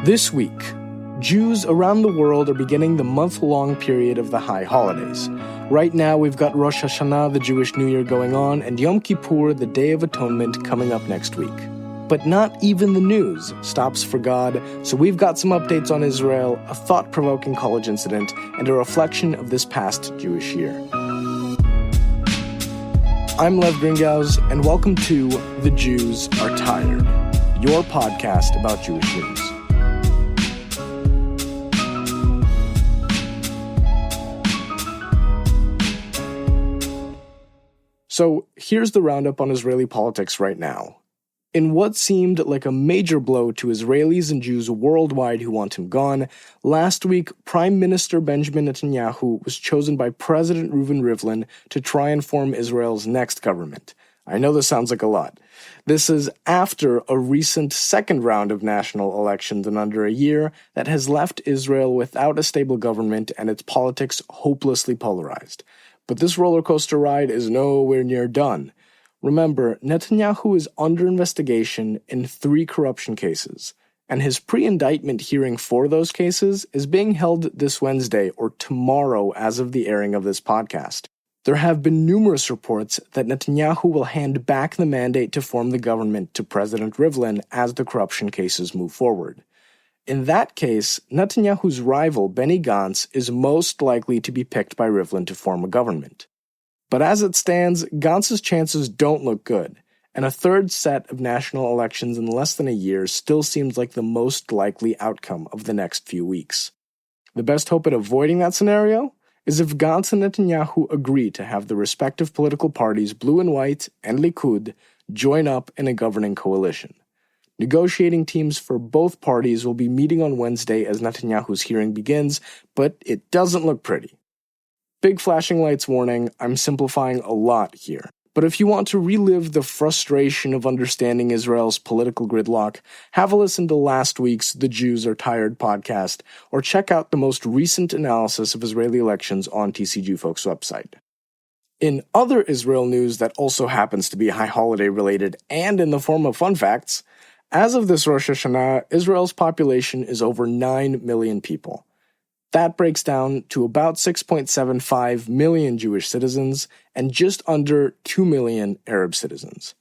This week, Jews around the world are beginning the month-long period of the high holidays. Right now, we've got Rosh Hashanah, the Jewish New Year, going on, and Yom Kippur, the Day of Atonement, coming up next week. But not even the news stops for God, so we've got some updates on Israel, a thought-provoking college incident, and a reflection of this past Jewish year. I'm Lev Gringaus, and welcome to The Jews Are Tired, your podcast about Jewish news. So here's the roundup on Israeli politics right now. In what seemed like a major blow to Israelis and Jews worldwide who want him gone, last week Prime Minister Benjamin Netanyahu was chosen by President Reuven Rivlin to try and form Israel's next government. I know this sounds like a lot. This is after a recent second round of national elections in under a year that has left Israel without a stable government and its politics hopelessly polarized. But this roller coaster ride is nowhere near done. Remember, Netanyahu is under investigation in 3 corruption cases, and his pre-indictment hearing for those cases is being held this Wednesday or tomorrow as of the airing of this podcast. There have been numerous reports that Netanyahu will hand back the mandate to form the government to President Rivlin as the corruption cases move forward. In that case, Netanyahu's rival, Benny Gantz, is most likely to be picked by Rivlin to form a government. But as it stands, Gantz's chances don't look good, and a third set of national elections in less than a year still seems like the most likely outcome of the next few weeks. The best hope at avoiding that scenario is if Gantz and Netanyahu agree to have the respective political parties, Blue and White and Likud, join up in a governing coalition. Negotiating teams for both parties will be meeting on Wednesday as Netanyahu's hearing begins, but it doesn't look pretty. Big flashing lights warning, I'm simplifying a lot here. But if you want to relive the frustration of understanding Israel's political gridlock, have a listen to last week's The Jews Are Tired podcast, or check out the most recent analysis of Israeli elections on TCG Folks' website. In other Israel news that also happens to be high holiday related and in the form of fun facts, as of this Rosh Hashanah, Israel's population is over 9 million people. That breaks down to about 6.75 million Jewish citizens and just under 2 million Arab citizens.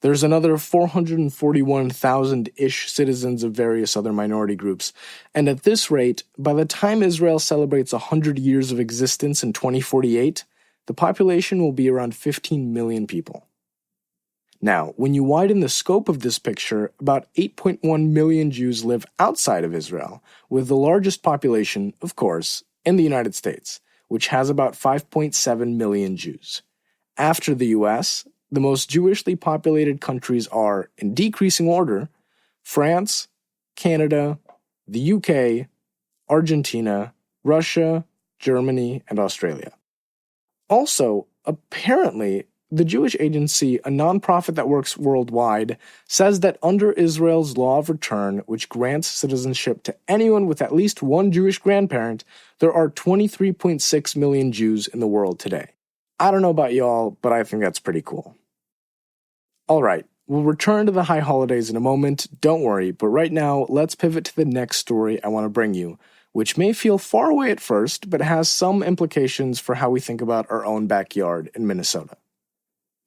There's another 441,000-ish citizens of various other minority groups, and at this rate, by the time Israel celebrates 100 years of existence in 2048, the population will be around 15 million people. Now, when you widen the scope of this picture, about 8.1 million Jews live outside of Israel, with the largest population, of course, in the United States, which has about 5.7 million Jews. After the US, the most Jewishly populated countries are, in decreasing order, France, Canada, the UK, Argentina, Russia, Germany, and Australia. Also, apparently, the Jewish Agency, a nonprofit that works worldwide, says that under Israel's law of return, which grants citizenship to anyone with at least one Jewish grandparent, there are 23.6 million Jews in the world today. I don't know about y'all, but I think that's pretty cool. Alright, we'll return to the high holidays in a moment, don't worry, but right now, let's pivot to the next story I want to bring you, which may feel far away at first, but has some implications for how we think about our own backyard in Minnesota.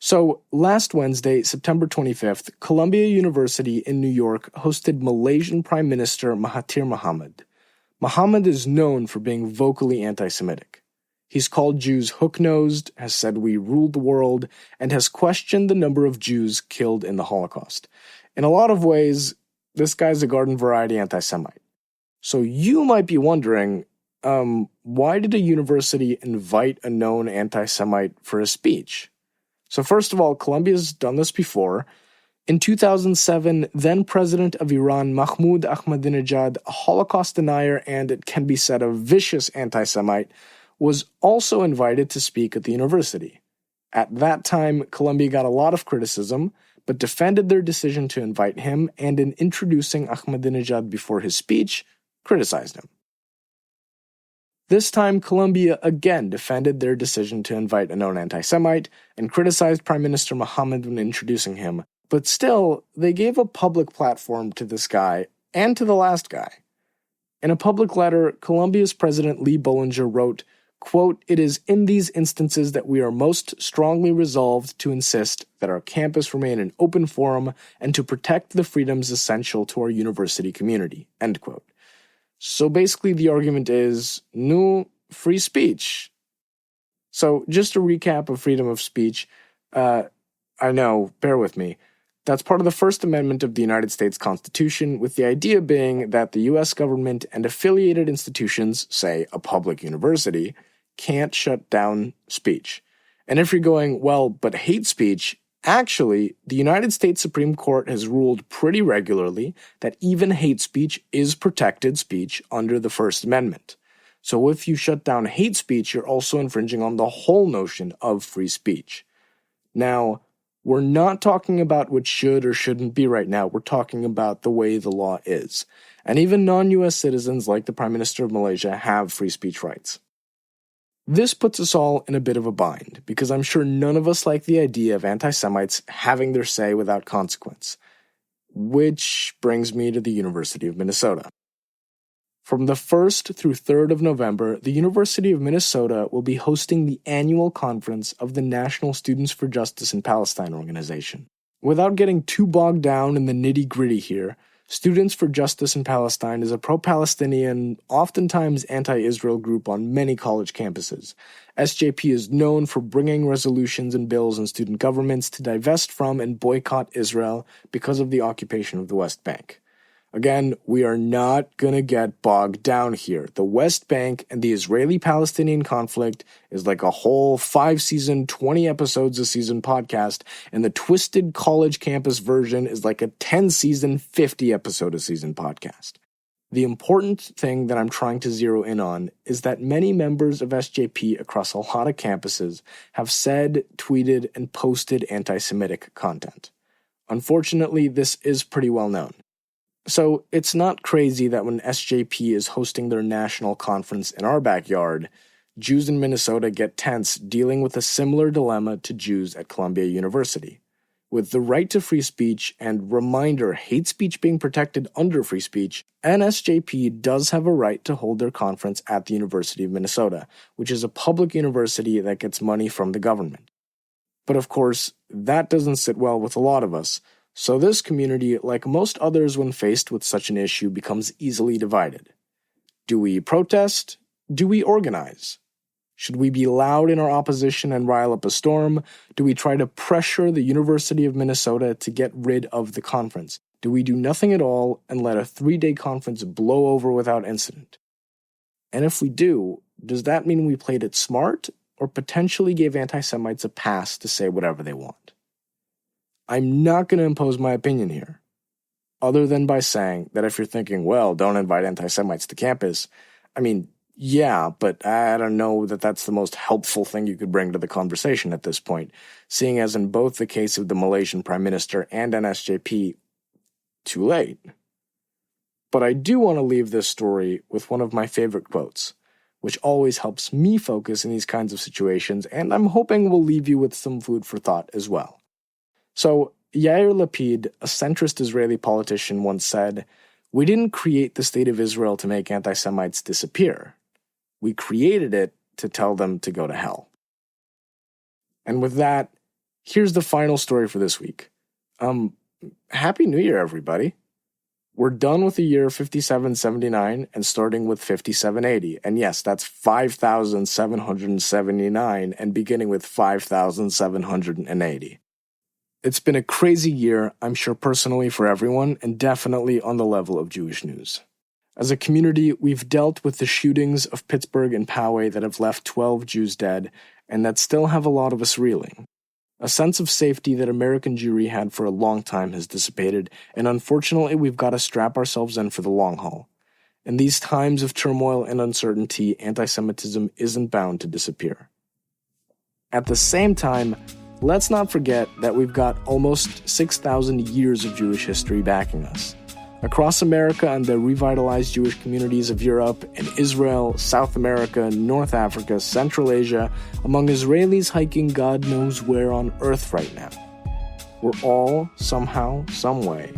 So, last Wednesday, September 25th, Columbia University in New York hosted Malaysian Prime Minister Mahathir Mohamad. Mohamad is known for being vocally anti-Semitic. He's called Jews hook-nosed, has said we ruled the world, and has questioned the number of Jews killed in the Holocaust. In a lot of ways, this guy's a garden-variety anti-Semite. So you might be wondering, why did a university invite a known anti-Semite for a speech? So first of all, Columbia's done this before. In 2007, then President of Iran, Mahmoud Ahmadinejad, a Holocaust denier and, it can be said, a vicious anti-Semite, was also invited to speak at the university. At that time, Columbia got a lot of criticism, but defended their decision to invite him, and in introducing Ahmadinejad before his speech, criticized him. This time, Columbia again defended their decision to invite a known anti-Semite and criticized Prime Minister Mohamad when introducing him, but still, they gave a public platform to this guy and to the last guy. In a public letter, Columbia's President Lee Bollinger wrote, quote, "It is in these instances that we are most strongly resolved to insist that our campus remain an open forum and to protect the freedoms essential to our university community," end quote. So basically the argument is, no, free speech. So just a recap of freedom of speech. I know, bear with me. That's part of the First Amendment of the United States Constitution, with the idea being that the U.S. government and affiliated institutions, say a public university, can't shut down speech. And if you're going, well, but hate speech, actually, the United States Supreme Court has ruled pretty regularly that even hate speech is protected speech under the First Amendment. So if you shut down hate speech, you're also infringing on the whole notion of free speech. Now, we're not talking about what should or shouldn't be right now. We're talking about the way the law is. And even non-U.S. citizens like the Prime Minister of Malaysia have free speech rights. This puts us all in a bit of a bind, because I'm sure none of us like the idea of anti-Semites having their say without consequence. Which brings me to the University of Minnesota. From the 1st through 3rd of November, the University of Minnesota will be hosting the annual conference of the National Students for Justice in Palestine organization. Without getting too bogged down in the nitty-gritty here, Students for Justice in Palestine is a pro-Palestinian, oftentimes anti-Israel group on many college campuses. SJP is known for bringing resolutions and bills in student governments to divest from and boycott Israel because of the occupation of the West Bank. Again, we are not going to get bogged down here. The West Bank and the Israeli-Palestinian conflict is like a whole 5-season, 20 episodes a season podcast, and the twisted college campus version is like a 10-season, 50 episode a season podcast. The important thing that I'm trying to zero in on is that many members of SJP across a lot of campuses have said, tweeted, and posted anti-Semitic content. Unfortunately, this is pretty well known. So it's not crazy that when SJP is hosting their national conference in our backyard, Jews in Minnesota get tense dealing with a similar dilemma to Jews at Columbia University. With the right to free speech and reminder hate speech being protected under free speech, NSJP does have a right to hold their conference at the University of Minnesota, which is a public university that gets money from the government. But of course, that doesn't sit well with a lot of us. So this community, like most others when faced with such an issue, becomes easily divided. Do we protest? Do we organize? Should we be loud in our opposition and rile up a storm? Do we try to pressure the University of Minnesota to get rid of the conference? Do we do nothing at all and let a 3-day conference blow over without incident? And if we do, does that mean we played it smart or potentially gave anti-Semites a pass to say whatever they want? I'm not going to impose my opinion here, other than by saying that if you're thinking, well, don't invite anti-Semites to campus, I mean, yeah, but I don't know that that's the most helpful thing you could bring to the conversation at this point, seeing as in both the case of the Malaysian Prime Minister and NSJP, too late. But I do want to leave this story with one of my favorite quotes, which always helps me focus in these kinds of situations, and I'm hoping will leave you with some food for thought as well. So, Yair Lapid, a centrist Israeli politician, once said, "We didn't create the state of Israel to make anti-Semites disappear. We created it to tell them to go to hell." And with that, here's the final story for this week. Happy New Year, everybody. We're done with the year 5779 and starting with 5780. And yes, that's 5,779 and beginning with 5,780. It's been a crazy year, I'm sure personally for everyone, and definitely on the level of Jewish news. As a community, we've dealt with the shootings of Pittsburgh and Poway that have left 12 Jews dead, and that still have a lot of us reeling. A sense of safety that American Jewry had for a long time has dissipated, and unfortunately we've got to strap ourselves in for the long haul. In these times of turmoil and uncertainty, anti-Semitism isn't bound to disappear. At the same time, let's not forget that we've got almost 6,000 years of Jewish history backing us. Across America and the revitalized Jewish communities of Europe and Israel, South America, North Africa, Central Asia, among Israelis hiking God knows where on earth right now. We're all, somehow, some way,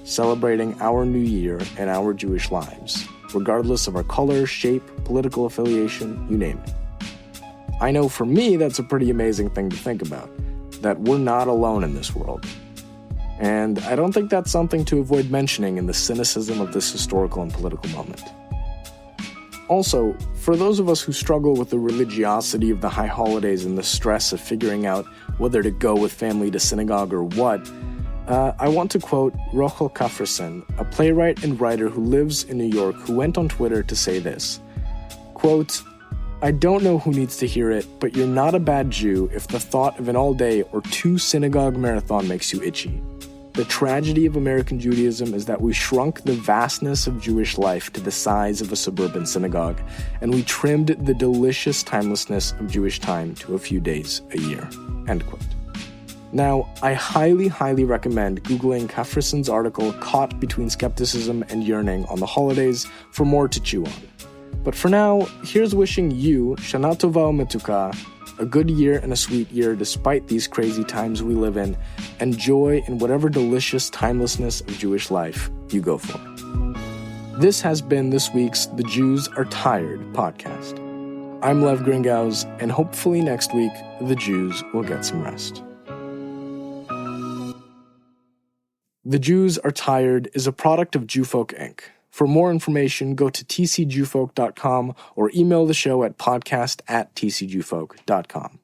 celebrating our new year and our Jewish lives, regardless of our color, shape, political affiliation, you name it. I know for me that's a pretty amazing thing to think about, that we're not alone in this world. And I don't think that's something to avoid mentioning in the cynicism of this historical and political moment. Also, for those of us who struggle with the religiosity of the high holidays and the stress of figuring out whether to go with family to synagogue or what, I want to quote Rochel Kafferson, a playwright and writer who lives in New York, who went on Twitter to say this, quote, "I don't know who needs to hear it, but you're not a bad Jew if the thought of an all-day or 2 synagogue marathon makes you itchy. The tragedy of American Judaism is that we shrunk the vastness of Jewish life to the size of a suburban synagogue, and we trimmed the delicious timelessness of Jewish time to a few days a year." End quote. Now, I highly recommend Googling Kafferson's article Caught Between Skepticism and Yearning on the Holidays for more to chew on. But for now, here's wishing you, Shana Tova U'Metuka, a good year and a sweet year despite these crazy times we live in, and joy in whatever delicious timelessness of Jewish life you go for. This has been this week's The Jews Are Tired podcast. I'm Lev Gringauz, and hopefully next week, the Jews will get some rest. The Jews Are Tired is a product of Jewfolk Inc. For more information, go to tcjewfolk.com or email the show at podcast@tcjewfolk.com.